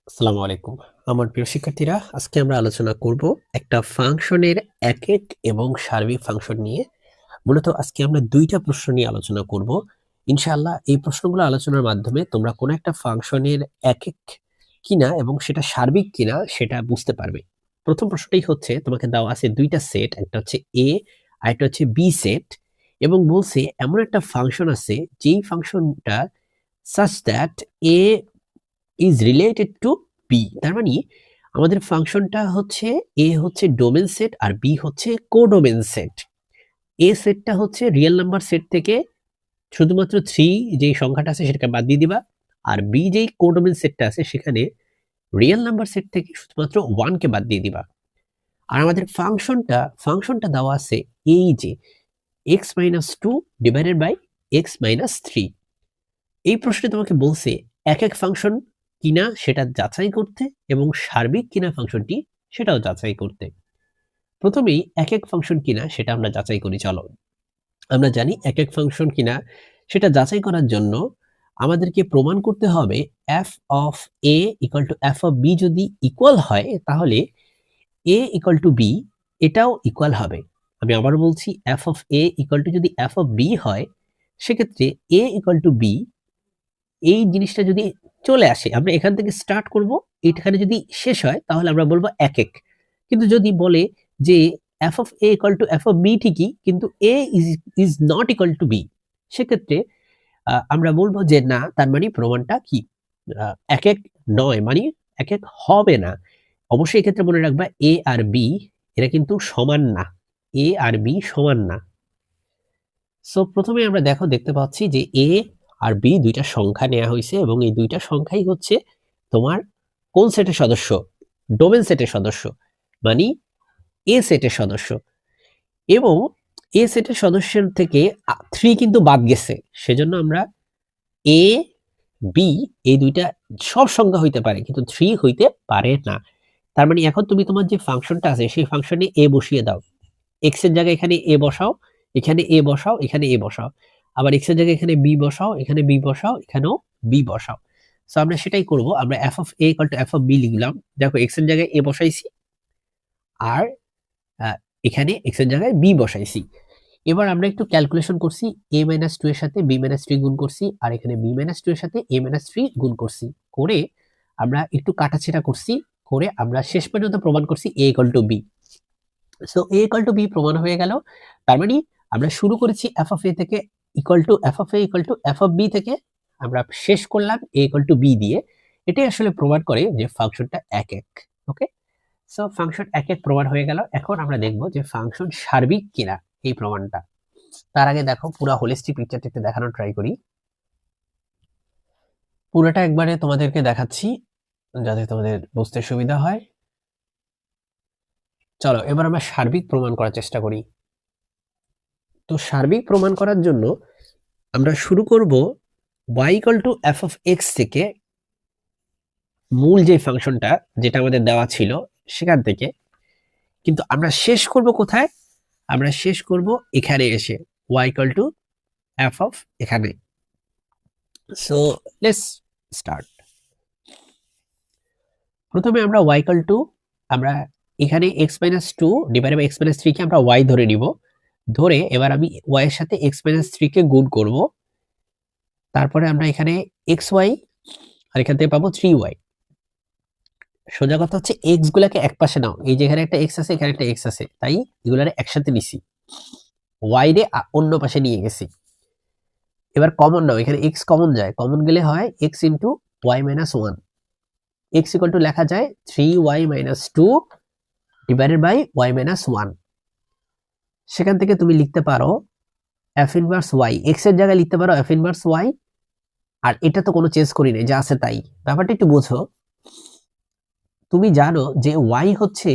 আসসালামু আলাইকুম। আমার প্রিয় শিক্ষার্থীরা, আজকে আমরা আলোচনা করব একটা ফাংশনের একক এবং সার্বিক ফাংশন নিয়ে। মূলত আজকে আমরা ২টা প্রশ্ন নিয়ে আলোচনা করব। ইনশাআল্লাহ এই প্রশ্নগুলো আলোচনার মাধ্যমে তোমরা কোন একটা ফাংশনের একক কিনা এবং সেটা সার্বিক কিনা সেটা বুঝতে পারবে। প্রথম প্রশ্নটাই হচ্ছে, তোমাকে দেওয়া আছে ২টা সেট, একটা হচ্ছে A আর একটা হচ্ছে B সেট, এবং বলছে এমন একটা ফাংশন আছে যেই ফাংশনটা such that A is related to B। তার মানে আমাদের ফাংশনটা হচ্ছে A হচ্ছে ডোমেন সেট আর B হচ্ছে কোডোমেন সেট। A সেটটা হচ্ছে রিয়েল নাম্বার সেট থেকে শুধুমাত্র 3 যেই সংখ্যাটা আছে সেটাকে বাদ দিয়ে দিবা, আর B যেই কোডোমেন সেটটা আছে সেখানে রিয়েল নাম্বার সেট থেকে শুধুমাত্র 1 কে বাদ দিয়ে দিবা। আর আমাদের ফাংশনটা দেওয়া আছে এই যে x-2 ডিভাইডেড বাই x-3। এই প্রশ্নে তোমাকে বলছে এক ফাংশন কিনা সেটা যাচাই করতে এবং সার্বিক কিনা ফাংশনটি সেটাও যাচাই করতে। প্রথমেই এক ফাংশন কিনা সেটা আমরা যাচাই করি। চলো, আমরা জানি এক ফাংশন কিনা সেটা যাচাই করার জন্য আমাদেরকে প্রমাণ করতে হবে f of a equal to f of b যদি ইকুয়াল হয় তাহলে a ইকুয়াল টু b এটাও ইকুয়াল হবে। আমি আবার বলছি, f of a equal to যদি f অফ b হয় সেক্ষেত্রে a ইকুয়াল টু b এই জিনিসটা যদি চলে আসে, আমরা এখান থেকে স্টার্ট করব, এখানে যদি শেষ হয় তাহলে আমরা বলবো এক। কিন্তু যদি বলে যে f of a equal to f of b ঠিকই কিন্তু a is not equal to b, সেক্ষেত্রে আমরা বলবো যে না, তার মানে প্রমাণটা কি এক নয়, মানে এক হবে না। অবশ্যই এক্ষেত্রে মনে রাখবা a আর b এরা কিন্তু সমান না, a আর b সমান না। সো প্রথমে আমরা দেখতে পাচ্ছি যে a আর b দুইটা সংখ্যা নেওয়া হয়েছে এবং এই দুইটা সংখ্যাই হচ্ছে তোমার কোন সেটের সদস্য? ডোমেন সেটের সদস্য, মানে এ সেটের সদস্য। এবং এ সেটের সদস্যের থেকে 3 কিন্তু বাদ গেছে, সেজন্য আমরা a b এই দুইটা সব সংখ্যা হইতে পারে কিন্তু 3 হইতে পারে না। তার মানে এখন তুমি তোমার যে ফাংশনটা আছে সেই ফাংশনে a বসিয়ে দাও, x এর জায়গায় এখানে a বসাও, এখানে a বসাও, এখানে a বসাও, আবার x এর জায়গায় এখানে b বসাও, এখানে b বসাও, এখানেও b বসাও। সো আমরা সেটাই করব, আমরা f of a equal to f of b লিখলাম। দেখো x এর জায়গায় a বসাইছি আর এখানে x এর জায়গায় b বসাইছি। এবার আমরা একটু ক্যালকুলেশন করছি, a মাইনাস 2 এর সাথে b মাইনাস 3 গুণ করছি আর এখানে b মাইনাস 2 এর সাথে a মাইনাস 3 গুণ করছি, করে আমরা একটু কাটাছেঁড়া করছি, করে আমরা শেষ পর্যন্ত প্রমাণ করছি a equal to b। So a equal to b প্রমাণ হয়ে গেল। তার মানে আমরা শুরু করেছি f অফ a থেকে equal to f of a equal to f of b থেকে, আমরা শেষ করলাম a ইকুয়াল টু b দিয়ে। এটাই আসলে প্রমাণ করে যে ফাংশনটা এক। ওকে, সো ফাংশন এক প্রমাণ হয়ে গেল। এখন আমরা দেখব যে ফাংশন সার্বিক কিনা এই প্রমাণটা। তার আগে দেখো পুরো হোলিস্টিক পিকচারটা একটু দেখানোর ট্রাই করি। পুরোটা একবারে তোমাদেরকে দেখাচ্ছি যাতে তোমাদের বুঝতে সুবিধা হয়। চলো এবার আমরা সার্বিক প্রমাণ করার চেষ্টা করি। তো সার্বিক প্রমাণ করার জন্য আমরা শুরু করব y equal to f of x থেকে, মূল যে ফাংশনটা যেটা আমাদের দেওয়া ছিল সেখান থেকে। কিন্তু আমরা শেষ করব কোথায়? আমরা শেষ করব এখানে এসে y equal to f of এখানে। So let's start. প্রথমে আমরা y ইকুয়াল টু, আমরা এখানে x-2 ডিভাইডেড বাই x-3 কে আমরা y ধরে নিব, ধরে এবার আমি y এর সাথে x-3 কে গুণ করব। তারপরে আমরা এখানে xy আর এখান থেকে পাবো 3y। সোজা কথা হচ্ছে x গুলাকে এক পাশে নাও, এই যে এখানে একটা x আছে এখানে একটা x আছে, তাই এগুলারে একসাথে নিছি, y রে অন্য পাশে নিয়ে গেছি। এবার কমন নাও, এখানে x কমন যায়, কমন গেলে হয় x into y minus 1। x equal to লেখা যায় 3y minus 2 divided by y minus 1। সেখান থেকে তুমি লিখতে পারো f ইনভার্স y, x এর জায়গায় লিখতে পারো f ইনভার্স y, আর এটা তো কোনো চেঞ্জ করি নাই, যা আছে তাই। ব্যাপারটা একটু বোঝো, তুমি জানো যে y হচ্ছে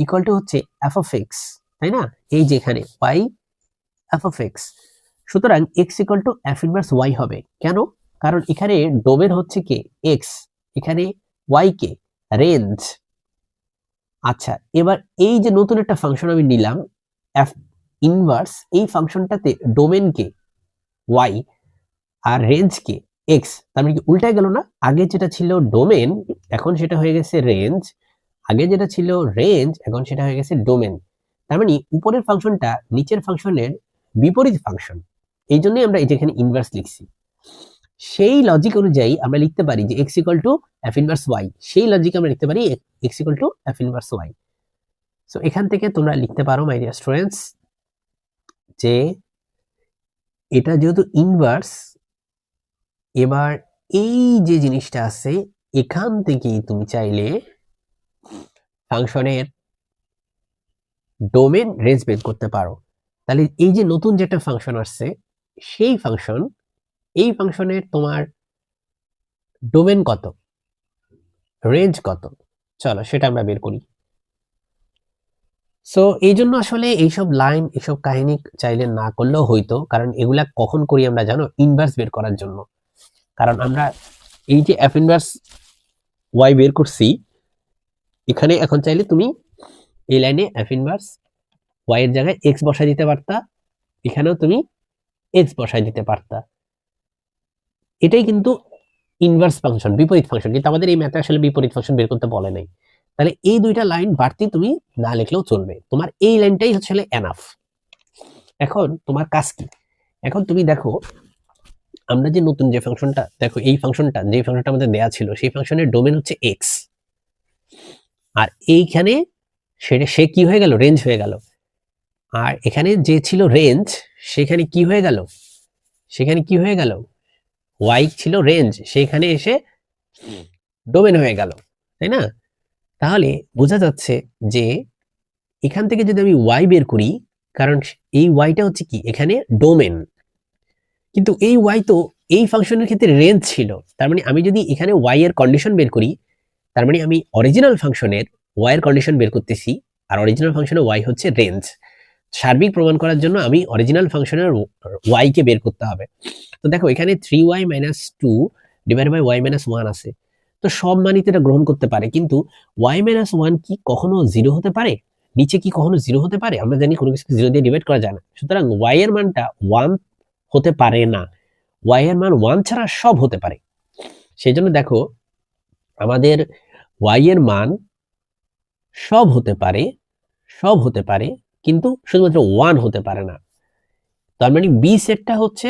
ইকুয়াল টু হচ্ছে f অফ x, তাই না? এই যে এখানে y f অফ x, সুতরাং x equal to f inverse y হবে। কেন? কারণ এখানে ডোমেন হচ্ছে কে? x, এখানে y কে? রেঞ্জ। আচ্ছা, এবার এই যে নতুন একটা ফাংশন আমি নিলাম f ইনভার্স, এই ফাংশনটাতে ডোমেন কে? y আর রেঞ্জ কে? x। তার মানে কি উল্টায় গেল না? আগে যেটা ছিল ডোমেন এখন সেটা হয়ে গেছে রেঞ্জ। আগে যেটা ছিল রেঞ্জ, এখন সেটা হয়ে গেছে ডোমেন। তার মানে উপরের ফাংশনটা নিচের ফাংশনের বিপরীত ফাংশন, এই জন্যই আমরা এখানে ইনভার্স লিখছি। সেই লজিক অনুযায়ী আমরা লিখতে পারি যে x equal to f inverse y, সেই লজিক আমরা লিখতে পারি x equal to f inverse y. So এখান থেকে তোমরা লিখতে পারো মাই ডিয়ার স্টুডেন্টস যে এটা যেহেতু ইনভার্স, এবার এই যে জিনিসটা আছে এখান থেকেই তুমি চাইলে ফাংশনের ডোমেন রেঞ্জ বের করতে পারো। তাহলে এই যে নতুন যেটা ফাংশন আসছে সেই ফাংশন, এই ফাংশনের তোমার ডোমেন কত, রেঞ্জ কত, চলো সেটা আমরা বের করি। সো এই জন্য আসলে এইসব লাইন, এইসব কাহিনী চাইলে না করলেও হইতো, কারণ এগুলা কখন করি আমরা জানো, ইনভার্স বের করার জন্য। কারণ আমরা এই যে এফ ইনভার্স ওয়াই বের করছি, এখানে এখন চাইলে তুমি এই লাইনে এফ ইনভার্স ওয়াই এর জায়গায় এক্স বসাই দিতে পারতা, এখানেও তুমি এক্স বসাই দিতে পারতা। এটাই কিন্তু ইনভার্স ফাংশন, বিপরীত ফাংশন, কিন্তু আমাদের এই ম্যাথে আসলে বিপরীত ফাংশন বের করতে বলে নাই। তাহলে এই দুইটা লাইন বাড়তি তুমি না লিখলেও চলবে, তোমার এই লাইনটাই হচ্ছে এনাফ। এখন তোমার কাজ কি, এখন তুমি দেখো আমরা যে নতুন যে ফাংশনটা, দেখো এই ফাংশনটা, যে ফাংশনটা আমাদের দেয়া ছিল সেই ফাংশনের ডোমেন হচ্ছে এক্স, আর এইখানে সে কি হয়ে গেল, রেঞ্জ হয়ে গেল। আর এখানে যে ছিল রেঞ্জ, সেখানে কি হয়ে গেল, সেখানে কি হয়ে গেল, ওয়াই ছিল রেঞ্জ, সেখানে এসে ডোমেন হয়ে গেল, তাই না? তাহলে বোঝা যাচ্ছে যে এখান থেকে যদি আমি ওয়াই বের করি, কারণ এই ওয়াইটা হচ্ছে কি এখানে ডোমেন, কিন্তু এই ওয়াই তো এই ফাংশনের ক্ষেত্রে রেঞ্জ ছিল। তার মানে আমি যদি এখানে ওয়াই এর কন্ডিশন বের করি, তার মানে আমি অরিজিনাল ফাংশনের ওয়াই এর কন্ডিশন বের করতেছি, আর অরিজিনাল ফাংশনের ওয়াই হচ্ছে রেঞ্জ। সার্বিক প্রমাণ করার জন্য আমি অরিজিনাল ফাংশনের ওয়াই কে বের করতে হবে। তো দেখো এখানে 3y - 2 ডিভাইড বাই y - 1 আছে, তো সব মানই এটা গ্রহণ করতে পারে, কিন্তু y - 1 কি কখনো 0 হতে পারে, নিচে কি কখনো 0 হতে পারে? আমরা জানি কোনো কিছু 0 দিয়ে ডিভাইড করা যায় না, সুতরাং y এর মানটা 1 হতে পারে না, y এর মান 1 ছাড়া সব হতে পারে। সেই জন্য দেখো আমাদের y এর মান সব হতে পারে, সব হতে পারে, কিন্তু শুধুমাত্র 1 হতে পারে না। তার মানে বি সেটটা হচ্ছে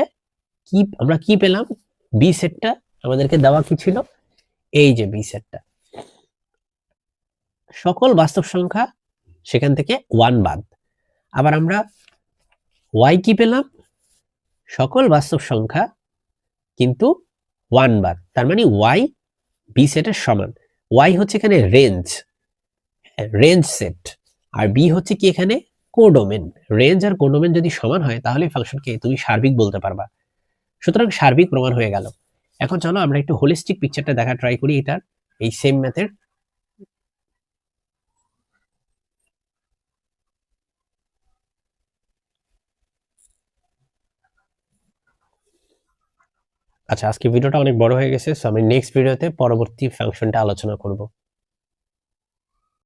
কি, আমরা কি পেলাম, বি সেটটা আমাদেরকে দেওয়া কি ছিল, এই যে বি সেটটা সকল বাস্তব সংখ্যা সেখান থেকে 1 বাদ। আবার আমরা ওয়াই কি পেলাম, সকল বাস্তব সংখ্যা কিন্তু 1 বাদ, তার মানে ওয়াই বি সেটের সমান। ওয়াই হচ্ছে এখানে রেঞ্জ, রেঞ্জ সেট, আর বি হচ্ছে কি এখানে কোডোমেন। রেঞ্জ আর কোডোমেন যদি সমান হয় তাহলে ফাংশনকে তুমি সার্বিক বলতে পারবা, সুতরাং সার্বিক প্রমাণ হয়ে গেল। এখন চলো আমরা একটু হোলিস্টিক পিকচারটা দেখা ট্রাই করি এটার, এই সেম ম্যাথের। আচ্ছা, আজকে ভিডিওটা অনেক বড় হয়ে গেছে, সো আমি নেক্সট ভিডিওতে পরবর্তী ফাংশনটা আলোচনা করব।